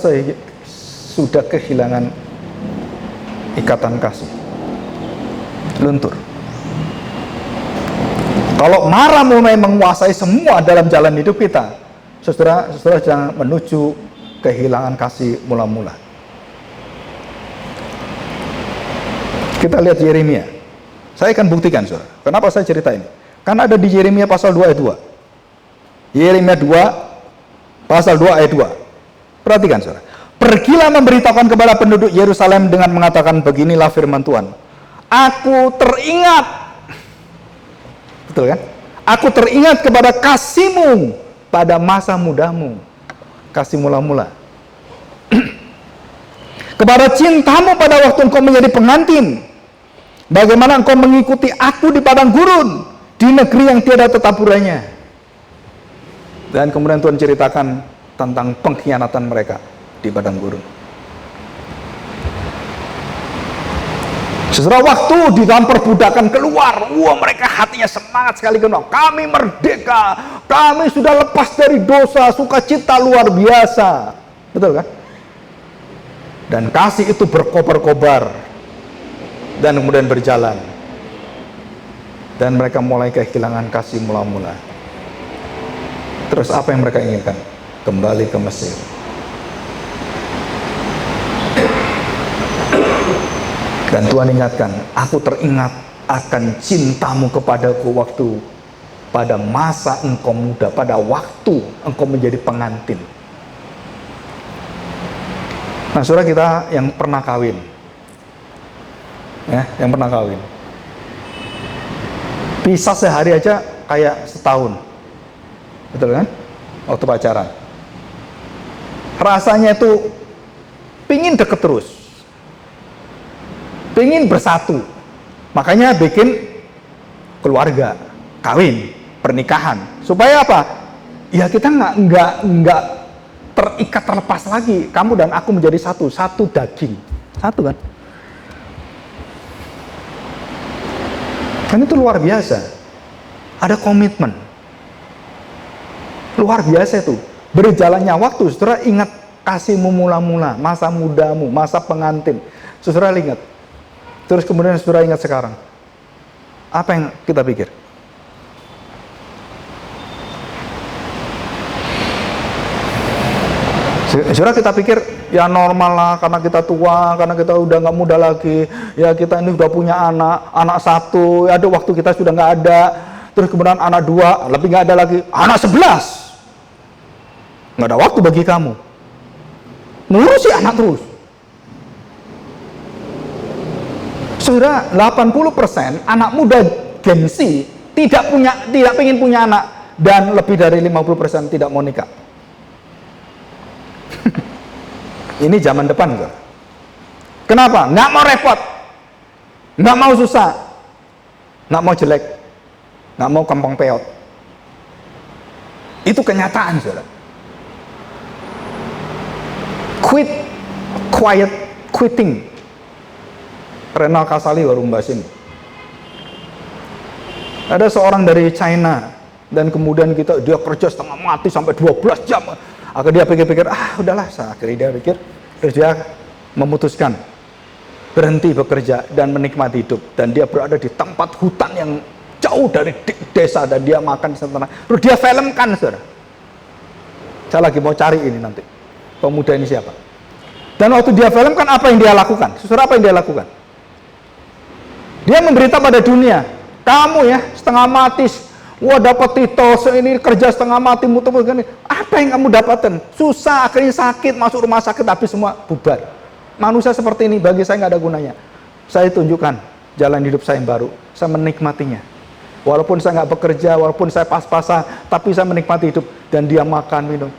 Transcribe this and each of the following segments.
saya sudah kehilangan ikatan kasih, luntur. Kalau marah mulai menguasai semua dalam jalan hidup kita, saudara sedang menuju kehilangan kasih mula-mula. Kita lihat Yeremia. Saya akan buktikan, saudara. Kenapa saya cerita ini? Karena ada di Yeremia pasal 2 ayat 2. Yeremia 2 pasal 2 ayat 2. Perhatikan, saudara. Pergilah memberitakan kepada penduduk Yerusalem dengan mengatakan, beginilah firman Tuhan. Aku teringat, betul kan? Aku teringat kepada kasihmu pada masa mudamu, kasih mula-mula. Kepada cintamu pada waktu engkau menjadi pengantin. Bagaimana engkau mengikuti aku di padang gurun, di negeri yang tiada tetapurannya. Dan kemudian Tuhan ceritakan tentang pengkhianatan mereka di padang gurun. Setelah waktu di dalam perbudakan keluar, wah, mereka hatinya semangat sekali, kami merdeka, kami sudah lepas dari dosa, sukacita luar biasa, betul kan? Dan kasih itu berkobar-kobar dan kemudian berjalan, dan mereka mulai kehilangan kasih mula-mula. Terus apa yang mereka inginkan? Kembali ke Mesir. Dan Tuhan ingatkan, aku teringat akan cintamu kepadaku waktu pada masa engkau muda, pada waktu engkau menjadi pengantin. Nah, saudara kita yang pernah kawin, ya, yang pernah kawin, pisah sehari aja kayak setahun, betul kan? Waktu pacaran, rasanya itu pingin deket terus, pingin bersatu, makanya bikin keluarga, kawin, pernikahan, supaya apa? Ya kita nggak terikat terlepas lagi. Kamu dan aku menjadi satu daging, satu kan? Kan itu luar biasa. Ada komitmen, luar biasa itu. Berjalannya waktu, saudara ingat kasihmu mula-mula, masa mudamu, masa pengantin. Saudara ingat. Terus kemudian saudara ingat sekarang. Apa yang kita pikir? Saudara kita pikir, ya normal lah, karena kita tua, karena kita udah nggak muda lagi, ya kita ini udah punya anak satu, ya ada waktu kita sudah nggak ada, terus kemudian anak 2, lebih nggak ada lagi, anak 11, nggak ada waktu bagi kamu, ngurusi anak terus. Saudara, 80% anak muda Gen Z tidak ingin punya anak, dan lebih dari 50% tidak mau nikah. Ini zaman depan, saudara. Kenapa? Nggak mau repot, nggak mau susah, nggak mau jelek, nggak mau kempong peot. Itu kenyataan, saudara. Quitting. Renal Kasali baru membahas ini. Ada seorang dari China, dan kemudian dia kerja setengah mati sampai 12 jam. Akhirnya dia pikir-pikir, udahlah, akhirnya dia pikir, terus dia memutuskan berhenti bekerja dan menikmati hidup. Dan dia berada di tempat hutan yang jauh dari desa, dan dia makan di sana. Terus dia filmkan, saudara. Saya lagi mau cari ini nanti, pemuda ini siapa. Dan waktu dia filmkan, apa yang dia lakukan? Saudara, apa yang dia lakukan? Dia memberita pada dunia, kamu ya setengah mati, wah dapat titel, ini kerja setengah mati, mutu-mutu gini. Apa yang kamu dapatkan? Susah, akhirnya sakit, masuk rumah sakit, habis semua bubar. Manusia seperti ini bagi saya nggak ada gunanya. Saya tunjukkan jalan hidup saya yang baru. Saya menikmatinya. Walaupun saya nggak bekerja, walaupun saya pas-pasan, tapi saya menikmati hidup. Dan dia makan, minum.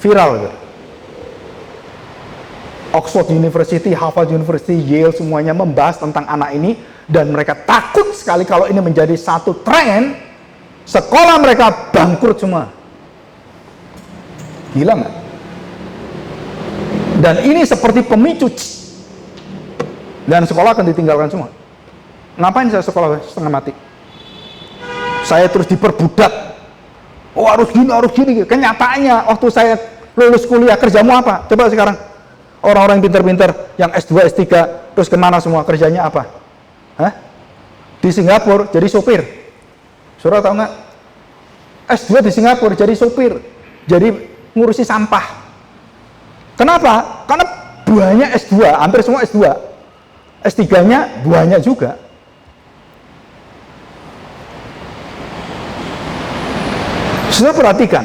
Viral. Gitu. Oxford University, Harvard University, Yale, semuanya membahas tentang anak ini. Dan mereka takut sekali kalau ini menjadi satu tren, sekolah mereka bangkrut semua. Gila nggak? Dan ini seperti pemicu, dan sekolah akan ditinggalkan semua. Ngapain saya sekolah setengah mati? Saya terus diperbudak. Oh harus gini. Kenyataannya waktu saya lulus kuliah, kerjamu apa? Coba sekarang. Orang-orang yang pintar-pintar, yang S2, S3, terus kemana semua, kerjanya apa? Hah? Di Singapura jadi sopir. Saudara tahu nggak? S2 di Singapura jadi sopir, jadi ngurusi sampah. Kenapa? Karena buahnya S2, hampir semua S2. S3-nya buahnya juga. Saudara perhatikan,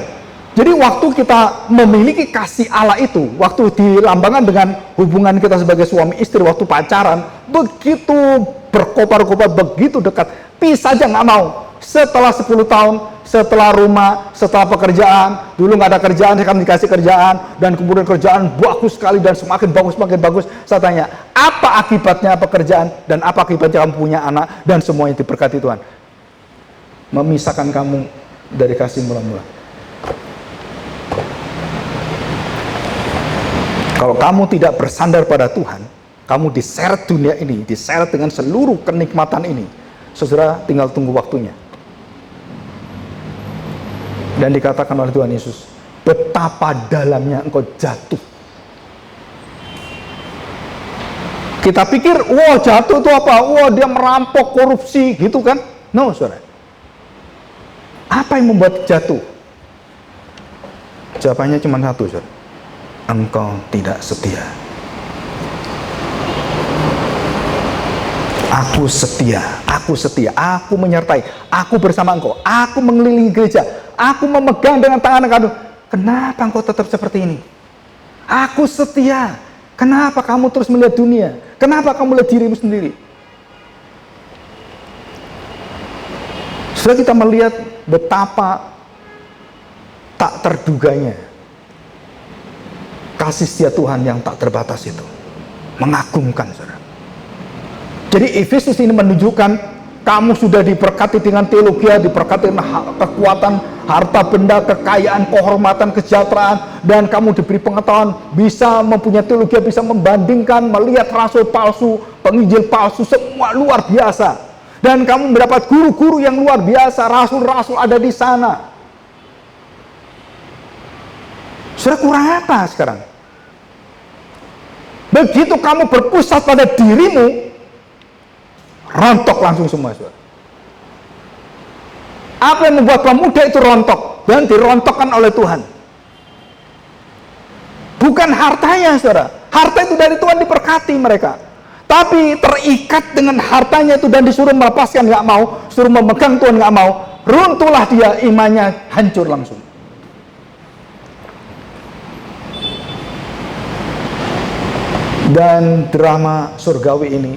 jadi waktu kita memiliki kasih Allah itu, waktu dilambangkan dengan hubungan kita sebagai suami istri, waktu pacaran, begitu berkobar-kobar, begitu dekat, pisah aja nggak mau. Setelah 10 tahun, setelah rumah, setelah pekerjaan, dulu nggak ada kerjaan, sekarang dikasih kerjaan, dan kemudian kerjaan bagus sekali, dan semakin bagus, saya tanya, apa akibatnya pekerjaan, dan apa akibatnya kamu punya anak, dan semuanya diberkati Tuhan? Memisahkan kamu dari kasih mula-mula. Kalau kamu tidak bersandar pada Tuhan, kamu diseret dunia ini, diseret dengan seluruh kenikmatan ini, saudara tinggal tunggu waktunya. Dan dikatakan oleh Tuhan Yesus, betapa dalamnya engkau jatuh. Kita pikir, wah jatuh itu apa? Wah dia merampok, korupsi, gitu kan? No, saudara. Apa yang membuat jatuh? Jawabannya cuma satu, saudara. Engkau tidak setia. Aku setia, aku menyertai, aku bersama engkau, aku mengelilingi gereja, aku memegang dengan tangan engkau. Kenapa engkau tetap seperti ini? Aku setia. Kenapa kamu terus melihat dunia? Kenapa kamu melihat dirimu sendiri? Setelah kita melihat betapa tak terduganya kasih setia Tuhan yang tak terbatas itu, mengagumkan, saudara. Jadi Efesus ini menunjukkan kamu sudah diberkati dengan teologi, diberkati dengan kekuatan, harta benda, kekayaan, kehormatan, kesejahteraan, dan kamu diberi pengetahuan, bisa mempunyai teologi, bisa membandingkan, melihat rasul palsu, penginjil palsu, semua luar biasa. Dan kamu mendapat guru-guru yang luar biasa, rasul-rasul ada di sana. Sudah kurang apa sekarang? Begitu kamu berpusat pada dirimu, rontok langsung semua, saudara. Apa yang membuat pemuda itu rontok? Dan dirontokkan oleh Tuhan. Bukan hartanya, saudara. Harta itu dari Tuhan diberkati mereka. Tapi terikat dengan hartanya itu dan disuruh melepaskan nggak mau, suruh memegang Tuhan nggak mau, runtuhlah dia, imannya hancur langsung. Dan drama surgawi ini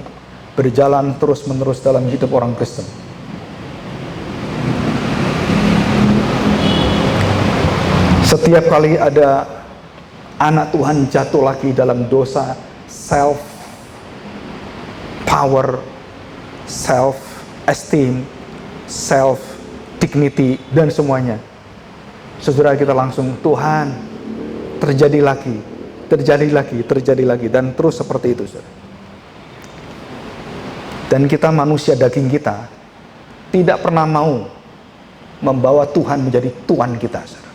berjalan terus-menerus dalam hidup orang Kristen. Setiap kali ada anak Tuhan jatuh lagi dalam dosa, self power, self esteem, self dignity, dan semuanya, saudara, kita langsung, Tuhan, terjadi lagi, dan terus seperti itu, saudara. Dan kita manusia daging kita tidak pernah mau membawa Tuhan menjadi Tuhan kita, saudara.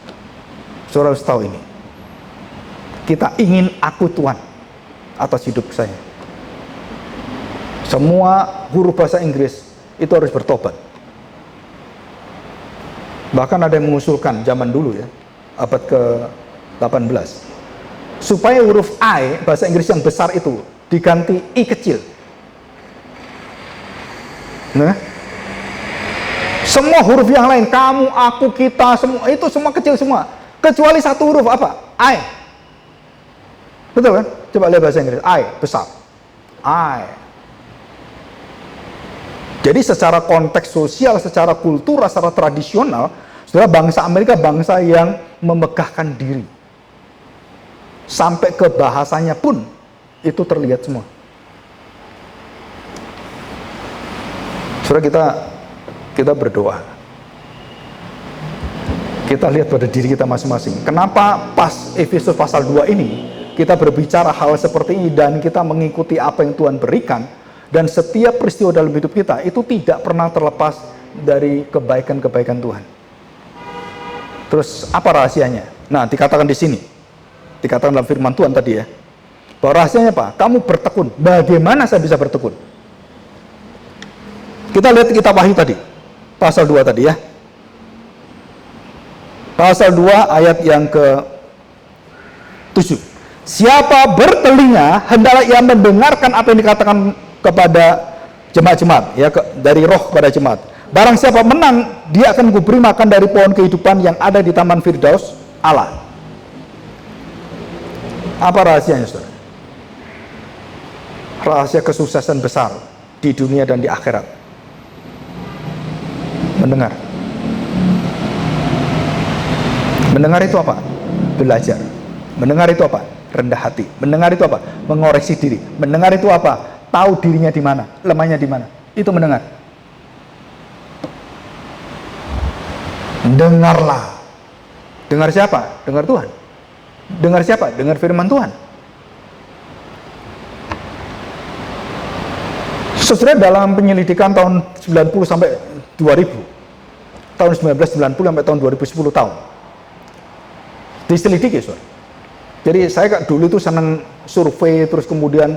Saudara harus tahu ini. Kita ingin aku Tuhan atas hidup saya. Semua guru bahasa Inggris itu harus bertobat. Bahkan ada yang mengusulkan zaman dulu ya, abad ke-18, supaya huruf I, bahasa Inggris yang besar itu, diganti I kecil. Nah, semua huruf yang lain, kamu, aku, kita, semua, itu semua kecil semua. Kecuali satu huruf, apa? I. Betul kan? Coba lihat bahasa Inggris, I, besar. I. Jadi secara konteks sosial, secara kultural, secara tradisional, saudara, bangsa Amerika bangsa yang memegahkan diri. Sampai ke bahasanya pun itu terlihat semua. Saudara, kita berdoa. Kita lihat pada diri kita masing-masing. Kenapa pas Efesus pasal 2 ini kita berbicara hal seperti ini dan kita mengikuti apa yang Tuhan berikan, dan setiap peristiwa dalam hidup kita itu tidak pernah terlepas dari kebaikan-kebaikan Tuhan. Terus apa rahasianya? Nah, dikatakan di sini. dikatakan dalam firman Tuhan tadi ya. Bahwa rahasianya apa? Kamu bertekun. Bagaimana saya bisa bertekun? Kita lihat kitab Wahyu tadi. Pasal 2 tadi ya. Pasal 2 ayat yang ke-7. Siapa bertelinga, hendaklah ia mendengarkan apa yang dikatakan kepada jemaat-jemaat, ya, dari roh kepada jemaat. Barang siapa menang, dia akan kuberi makan dari pohon kehidupan yang ada di Taman Firdaus Allah. Apa rahasianya, saudara? Rahasia kesuksesan besar di dunia dan di akhirat. Mendengar. Mendengar itu apa? Belajar. Mendengar itu apa? Rendah hati. Mendengar itu apa? Mengoreksi diri. Mendengar itu apa? Tahu dirinya di mana, lemahnya di mana. Itu mendengar. Dengarlah. Dengar siapa? Dengar Tuhan. Dengar siapa? Dengar firman Tuhan. Saudara, dalam penyelidikan tahun 90 sampai 2000, tahun 1990 sampai tahun 2010 tahun, diselidiki, saudara. Jadi saya dulu itu senang survei, terus kemudian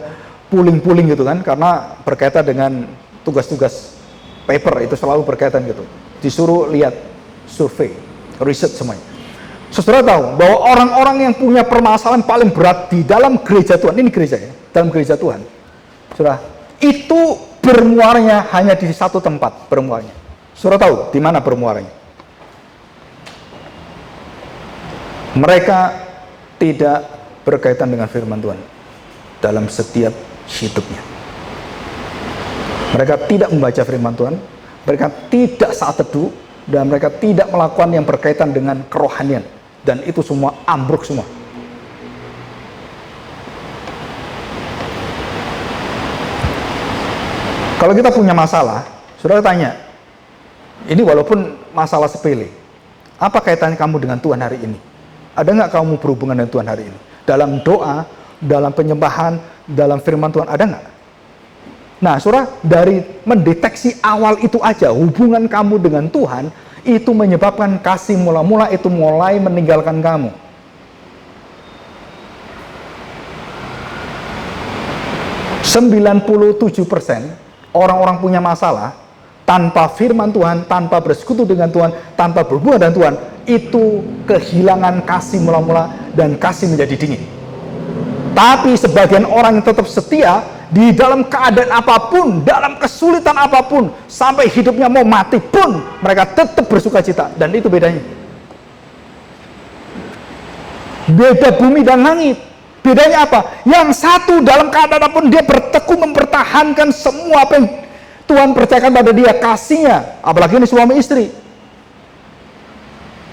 pooling gitu kan, karena berkaitan dengan tugas-tugas paper, itu selalu berkaitan gitu. Disuruh lihat survei, riset semuanya. Saudara tahu bahwa orang-orang yang punya permasalahan paling berat di dalam gereja Tuhan, ini gereja ya, dalam gereja Tuhan, saudara, itu bermuaranya hanya di satu tempat bermuaranya. Saudara tahu di mana bermuaranya? Mereka tidak berkaitan dengan firman Tuhan dalam setiap hidupnya. Mereka tidak membaca firman Tuhan, mereka tidak saat teduh, dan mereka tidak melakukan yang berkaitan dengan kerohanian, dan itu semua ambruk semua. Kalau kita punya masalah, saudara tanya, ini walaupun masalah sepele, apa kaitannya kamu dengan Tuhan hari ini? Ada nggak kamu berhubungan dengan Tuhan hari ini? Dalam doa, dalam penyembahan, dalam firman Tuhan, ada nggak? Nah, saudara, dari mendeteksi awal itu aja, hubungan kamu dengan Tuhan, itu menyebabkan kasih mula-mula itu mulai meninggalkan kamu. %97% orang-orang punya masalah, tanpa firman Tuhan, tanpa bersekutu dengan Tuhan, tanpa berhubungan dengan Tuhan, itu kehilangan kasih mula-mula dan kasih menjadi dingin. Tapi sebagian orang yang tetap setia di dalam keadaan apapun, dalam kesulitan apapun, sampai hidupnya mau mati pun, mereka tetap bersuka cita. Dan itu bedanya. Beda bumi dan langit. Bedanya apa? Yang satu dalam keadaan apapun dia bertekun mempertahankan semua apa yang Tuhan percayakan pada dia, kasihnya. Apalagi ini suami istri.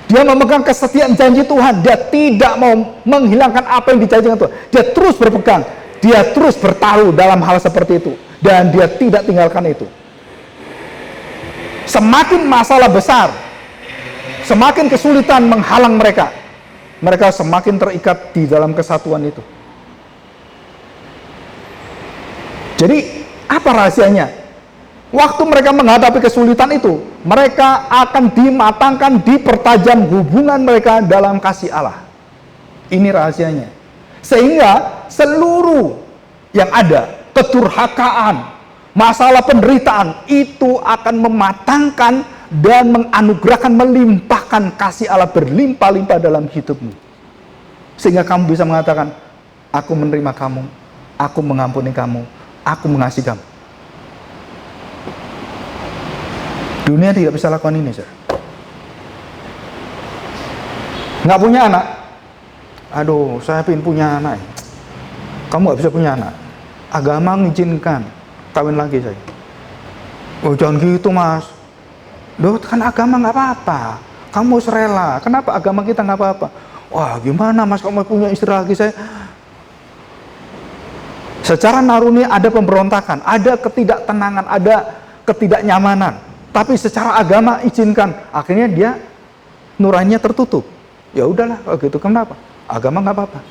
Dia memegang kesetiaan janji Tuhan. Dia tidak mau menghilangkan apa yang dijanjikan Tuhan. Dia terus berpegang. Dia terus bertaruh dalam hal seperti itu. Dan dia tidak tinggalkan itu. Semakin masalah besar, semakin kesulitan menghalang mereka, mereka semakin terikat di dalam kesatuan itu. Jadi, apa rahasianya? Waktu mereka menghadapi kesulitan itu, mereka akan dimatangkan, dipertajam hubungan mereka dalam kasih Allah. Ini rahasianya. Sehingga seluruh yang ada, kedurhakaan, masalah penderitaan, itu akan mematangkan dan menganugerahkan, melimpahkan kasih Allah berlimpah-limpah dalam hidupmu. Sehingga kamu bisa mengatakan, aku menerima kamu, aku mengampuni kamu, aku mengasihi kamu. Dunia tidak bisa lakukan ini, saudara. Nggak punya anak? Aduh, saya ingin punya anak. Kamu nggak bisa punya anak. Agama mengizinkan kawin lagi saya. Oh, jangan gitu, Mas. Loh, kan agama nggak apa-apa. Kamu harus rela. Kenapa agama kita nggak apa-apa? Wah, gimana, Mas, kamu punya istri lagi saya? Secara naruni ada pemberontakan, ada ketidaktenangan, ada ketidaknyamanan. Tapi secara agama izinkan. Akhirnya dia nuraninya tertutup. Ya udahlah, kalau gitu kenapa? Agama nggak apa-apa.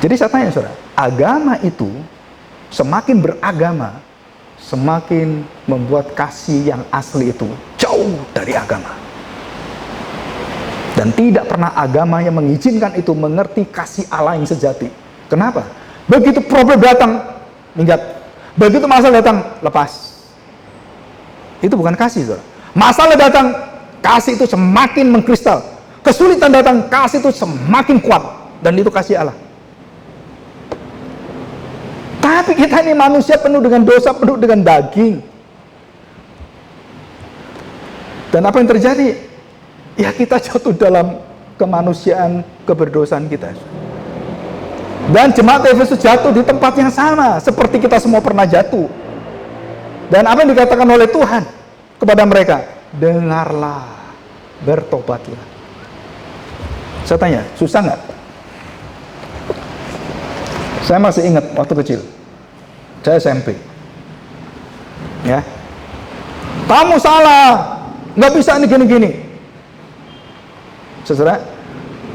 Jadi saya tanya, saudara, agama itu semakin beragama, semakin membuat kasih yang asli itu jauh dari agama. Dan tidak pernah agama yang mengizinkan itu mengerti kasih Allah yang sejati. Kenapa? Begitu problem datang, minggat. Begitu masalah datang, lepas. Itu bukan kasih, saudara. Masalah datang, kasih itu semakin mengkristal. Kesulitan datang, kasih itu semakin kuat. Dan itu kasih Allah. Tapi kita ini manusia penuh dengan dosa, penuh dengan daging. Dan apa yang terjadi? Ya kita jatuh dalam kemanusiaan, keberdosaan kita. Dan jemaat Efesus jatuh di tempat yang sama seperti kita semua pernah jatuh. Dan apa yang dikatakan oleh Tuhan kepada mereka? Dengarlah, bertobatlah. Saya tanya, susah nggak? Saya masih ingat waktu kecil, saya SMP. Ya, kamu salah, nggak bisa ini gini-gini. Saudara,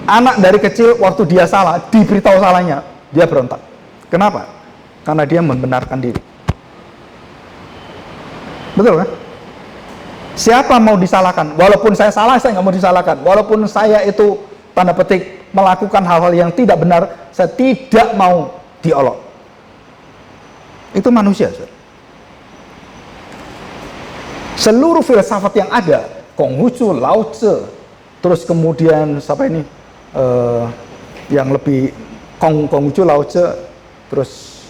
anak dari kecil waktu dia salah, diberitahu salahnya, dia berontak. Kenapa? Karena dia membenarkan diri. Betul kan? Siapa mau disalahkan? Walaupun saya salah, saya nggak mau disalahkan. Walaupun saya itu, tanda petik, melakukan hal-hal yang tidak benar, saya tidak mau diolok. Itu manusia, saudara. Seluruh filsafat yang ada, Konghucu, Lao Tse, terus kemudian siapa ini yang lebih Konghucu, Lao Tse, terus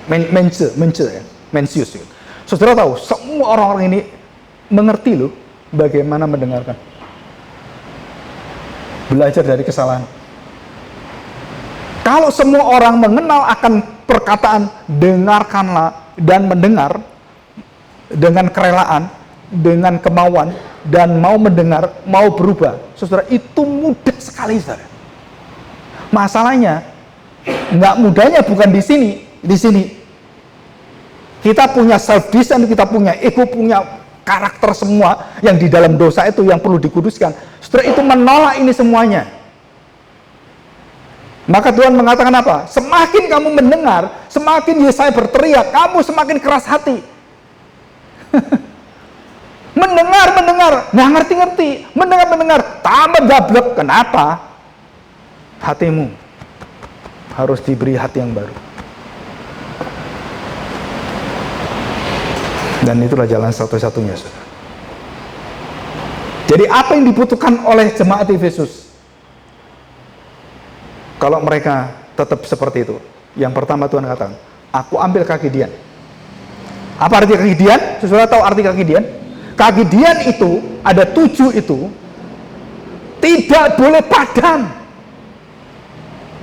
Mencius. Saudara tahu, semua orang-orang ini mengerti loh bagaimana mendengarkan. Belajar dari kesalahan. Kalau semua orang mengenal akan perkataan dengarkanlah dan mendengar dengan kerelaan, dengan kemauan, dan mau mendengar, mau berubah, saudara, itu mudah sekali, saudara. Masalahnya nggak mudahnya bukan di sini. Di sini kita punya self design, kita punya ego, punya karakter semua yang di dalam dosa itu yang perlu dikuduskan. Saudara, itu menolak ini semuanya. Maka Tuhan mengatakan apa? Semakin kamu mendengar, semakin Yesaya berteriak, kamu semakin keras hati. mendengar, nggak ngerti-ngerti, mendengar, tambah gablek. Kenapa? Hatimu harus diberi hati yang baru. Dan itulah jalan satu-satunya, saudara. Jadi apa yang dibutuhkan oleh jemaat Efesus? Kalau mereka tetap seperti itu, yang pertama Tuhan katakan, aku ambil kaki Dian. Apa arti kaki Dian? Saudara tahu arti kaki Dian? Kaki Dian itu, ada 7 itu, tidak boleh padam.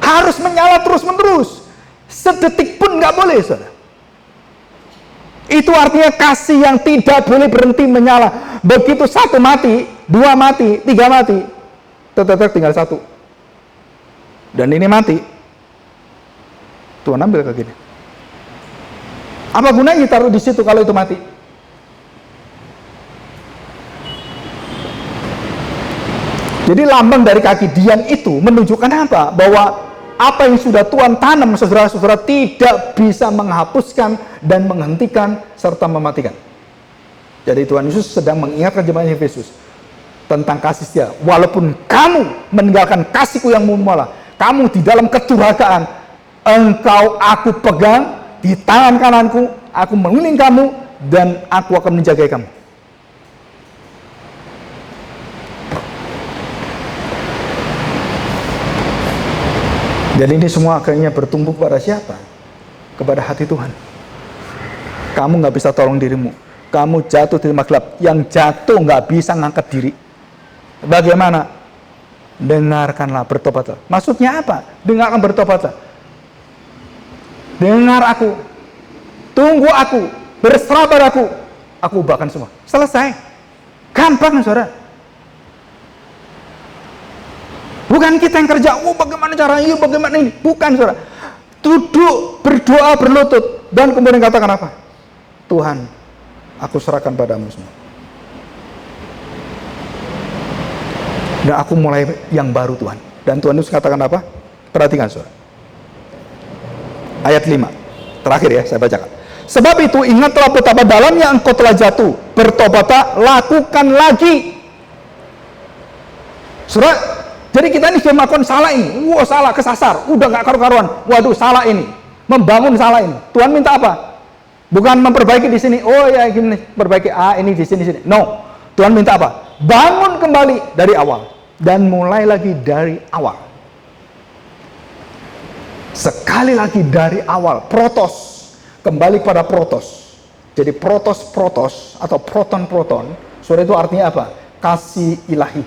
Harus menyala terus-menerus. Sedetik pun nggak boleh, saudara. Itu artinya kasih yang tidak boleh berhenti menyala. Begitu 1 mati, 2 mati, 3 mati, tetap tinggal 1. Dan ini mati, Tuhan ambil kaki Dian. Apa gunanya taruh di situ kalau itu mati? Jadi lambang dari kaki Dian itu menunjukkan apa? Bahwa apa yang sudah Tuhan tanam, saudara-saudara, tidak bisa menghapuskan dan menghentikan serta mematikan. Jadi Tuhan Yesus sedang mengingatkan jemaat Efesus tentang kasih setia. Walaupun kamu meninggalkan kasihku yang mula, kamu di dalam kedurhakaan, engkau aku pegang di tangan kananku, aku mengiling kamu, dan aku akan menjaga kamu. Dan ini semua akhirnya bertumbuh kepada siapa? Kepada hati Tuhan. Kamu nggak bisa tolong dirimu. Kamu jatuh di tempat gelap. Yang jatuh nggak bisa ngangkat diri. Bagaimana? Dengarkanlah, bertobatlah. Maksudnya apa? Dengarkan, bertobatlah. Dengar aku. Tunggu aku. Berserah padaku. Aku ubahkan semua. Selesai. Gampang, saudara. Bukan kita yang kerja, bagaimana caranya, bagaimana ini. Bukan, saudara. Duduk, berdoa, berlutut. Dan kemudian katakan apa? Tuhan, aku serahkan padamu semua. Dan aku mulai yang baru, Tuhan. Dan Tuhan Yesus katakan apa? Perhatikan, saudara. Ayat 5. Terakhir ya, saya bacakan. Sebab itu ingatlah betapa dalamnya engkau telah jatuh. Bertobatlah, lakukan lagi. Saudara, Jadi kita ini sudah melakukan salah ini. Wah, salah, kesasar. Udah nggak karu-karuan. Waduh, salah ini. Membangun salah ini. Tuhan minta apa? Bukan memperbaiki di sini. Oh ya, gini, perbaiki ini di sini. No. Tuhan minta apa? Bangun kembali dari awal. Dan mulai lagi dari awal. Sekali lagi dari awal. Protos. Kembali pada protos. Jadi protos atau proton. Saudara, itu artinya apa? Kasih ilahi.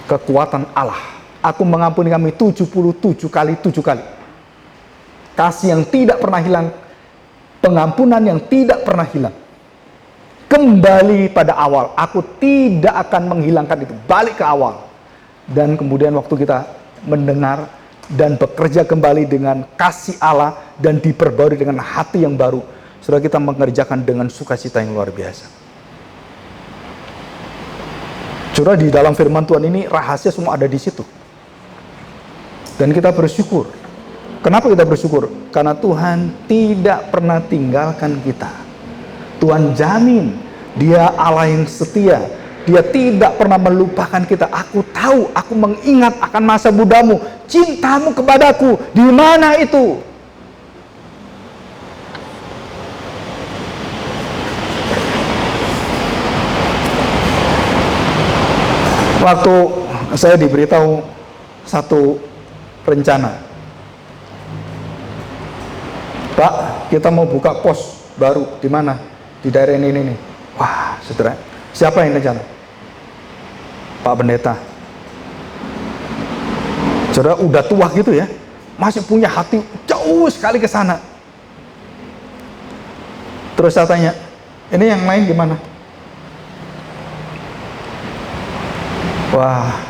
Kekuatan Allah. Aku mengampuni kami 77 kali 7 kali. Kasih yang tidak pernah hilang. Pengampunan yang tidak pernah hilang. Kembali pada awal. Aku tidak akan menghilangkan itu. Balik ke awal. Dan kemudian waktu kita mendengar dan bekerja kembali dengan kasih Allah dan diperbarui dengan hati yang baru, saudara, kita mengerjakan dengan sukacita yang luar biasa. Saudara, di dalam firman Tuhan ini rahasia semua ada di situ. Dan kita bersyukur. Kenapa kita bersyukur? Karena Tuhan tidak pernah tinggalkan kita. Tuhan jamin, Dia Allah yang setia. Dia tidak pernah melupakan kita. Aku tahu, aku mengingat akan masa mudamu. Cintamu kepadaku, di mana itu? Waktu saya diberitahu satu rencana. Pak, kita mau buka pos baru. Di mana? Di daerah ini. Wah, saudara. Siapa yang rencana? Pak Pendeta. Saudara, udah tua gitu ya. Masih punya hati jauh sekali ke sana. Terus saya tanya, ini yang lain gimana? Wah,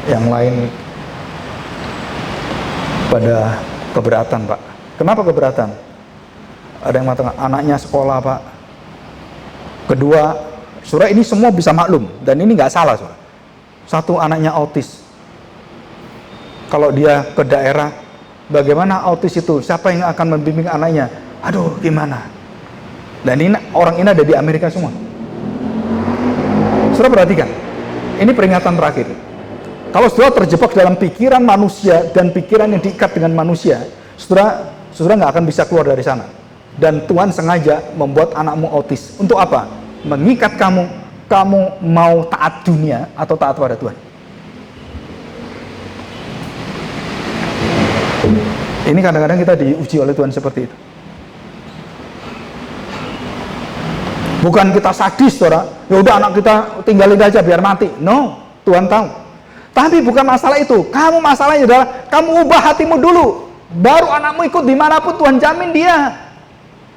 yang lain pada keberatan, Pak. Kenapa keberatan? Ada yang mengatakan anaknya sekolah, Pak. Kedua, saudara, ini semua bisa maklum. Dan ini nggak salah, saudara. Satu, anaknya autis. Kalau dia ke daerah, bagaimana autis itu? Siapa yang akan membimbing anaknya? Aduh, gimana? Dan ini orang ini ada di Amerika semua. Saudara perhatikan, ini peringatan terakhir. Kalau saudara terjebak dalam pikiran manusia dan pikiran yang diikat dengan manusia, saudara nggak akan bisa keluar dari sana. Dan Tuhan sengaja membuat anakmu autis. Untuk apa? Mengikat kamu mau taat dunia atau taat pada Tuhan. Ini kadang-kadang kita diuji oleh Tuhan seperti itu. Bukan kita sadis, saudara. Ya udah, anak kita tinggalin aja biar mati. No, Tuhan tahu. Tapi bukan masalah itu. Masalahnya adalah kamu ubah hatimu dulu. Baru anakmu ikut dimanapun, Tuhan jamin dia.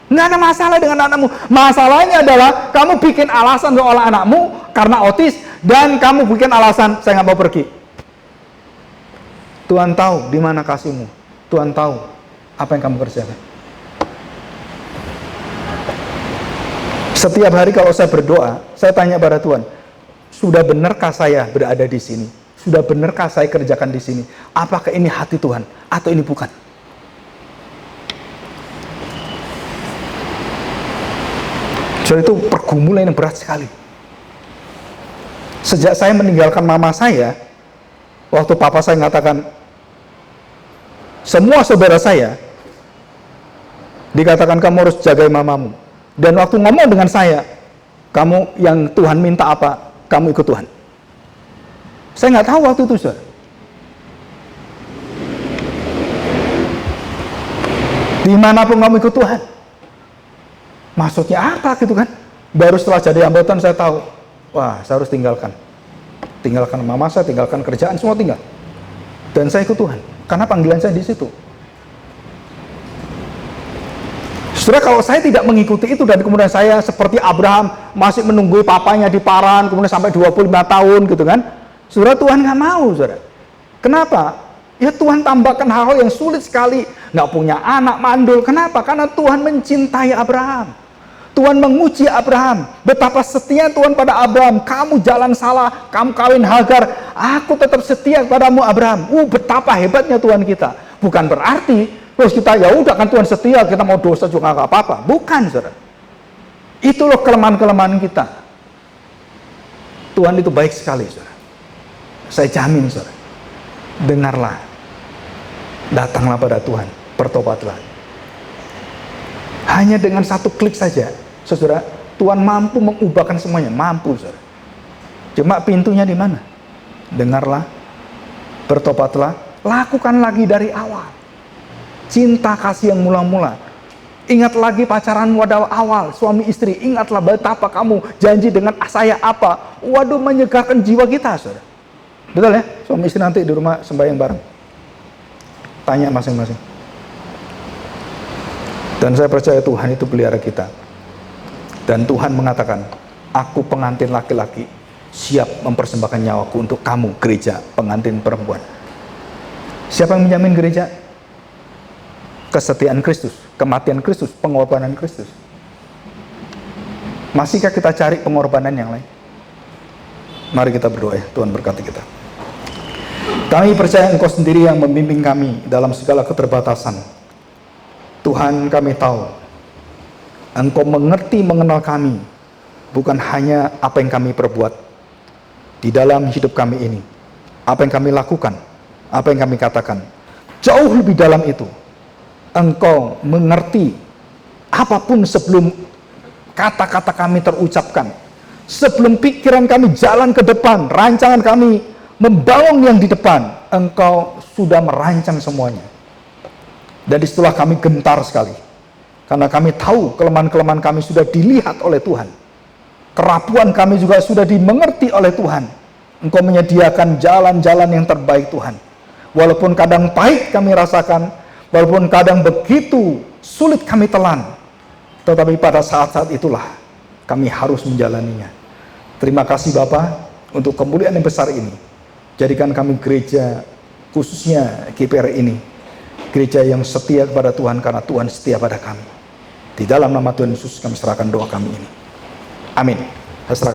Nggak ada masalah dengan anakmu. Masalahnya adalah kamu bikin alasan soal anakmu karena autis, dan kamu bikin alasan saya nggak mau pergi. Tuhan tahu di mana kasihmu. Tuhan tahu apa yang kamu kerjakan. Setiap hari kalau saya berdoa, saya tanya pada Tuhan, sudah benarkah saya berada di sini? Sudah benarkah saya kerjakan di sini? Apakah ini hati Tuhan atau ini bukan? Jadi itu pergumulan yang berat sekali. Sejak saya meninggalkan mama saya, waktu papa saya mengatakan, semua saudara saya dikatakan kamu harus jagai mamamu. Dan waktu ngomong dengan saya, kamu yang Tuhan minta apa, kamu ikut Tuhan. Saya nggak tahu waktu itu, saudara. Dimanapun kamu ikut Tuhan. Maksudnya apa gitu kan? Baru setelah jadi anggota saya tahu, wah, saya harus tinggalkan mama saya, tinggalkan kerjaan, semua tinggal. Dan saya ikut Tuhan, karena panggilan saya di situ. Saudara, kalau saya tidak mengikuti itu dan kemudian saya seperti Abraham masih menunggu papanya di Paran, kemudian sampai 25 tahun gitu kan, saudara, Tuhan nggak mau, saudara. Kenapa? Ya Tuhan tambahkan hal-hal yang sulit sekali, nggak punya anak, mandul. Kenapa? Karena Tuhan mencintai Abraham. Tuhan menguji Abraham. Betapa setia Tuhan pada Abraham. Kamu jalan salah, kamu kawin Hagar, aku tetap setia padamu Abraham. Betapa hebatnya Tuhan kita. Bukan berarti terus kita ya udah kan Tuhan setia, kita mau dosa juga nggak apa-apa. Bukan, saudara. Itu loh kelemahan-kelemahan kita. Tuhan itu baik sekali, saudara. Saya jamin, saudara. Dengarlah, datanglah pada Tuhan, bertobatlah. Hanya dengan satu klik saja, saudara, Tuhan mampu mengubahkan semuanya, mampu, saudara. Cuma pintunya di mana? Dengarlah, bertobatlah, lakukan lagi dari awal. Cinta kasih yang mula-mula. Ingat lagi pacaranmu pada awal, suami istri. Ingatlah betapa kamu janji dengan saya apa. Waduh, menyegarkan jiwa kita, saudara. Betul ya? Suami istri nanti di rumah sembahyang bareng. Tanya masing-masing. Dan saya percaya Tuhan itu pelihara kita. Dan Tuhan mengatakan, aku pengantin laki-laki, siap mempersembahkan nyawaku untuk kamu, gereja, pengantin perempuan. Siapa yang menjamin gereja? Kesetiaan Kristus, kematian Kristus, pengorbanan Kristus. Masihkah kita cari pengorbanan yang lain? Mari kita berdoa ya, Tuhan berkati kita. Kami percaya Engkau sendiri yang membimbing kami dalam segala keterbatasan. Tuhan, kami tahu Engkau mengerti, mengenal kami, bukan hanya apa yang kami perbuat di dalam hidup kami ini, apa yang kami lakukan, apa yang kami katakan. Jauh lebih dalam itu, Engkau mengerti apapun sebelum kata-kata kami terucapkan, sebelum pikiran kami jalan ke depan, rancangan kami membangun yang di depan. Engkau sudah merancang semuanya. Dan disitulah kami gentar sekali, karena kami tahu kelemahan-kelemahan kami sudah dilihat oleh Tuhan. Kerapuan kami juga sudah dimengerti oleh Tuhan. Engkau menyediakan jalan-jalan yang terbaik, Tuhan. Walaupun kadang pahit kami rasakan, walaupun kadang begitu sulit kami telan, tetapi pada saat-saat itulah kami harus menjalaninya. Terima kasih Bapa untuk kemuliaan yang besar ini. Jadikan kami gereja, khususnya GPR ini, gereja yang setia kepada Tuhan karena Tuhan setia pada kami. Di dalam nama Tuhan Yesus kami serahkan doa kami ini. Amin.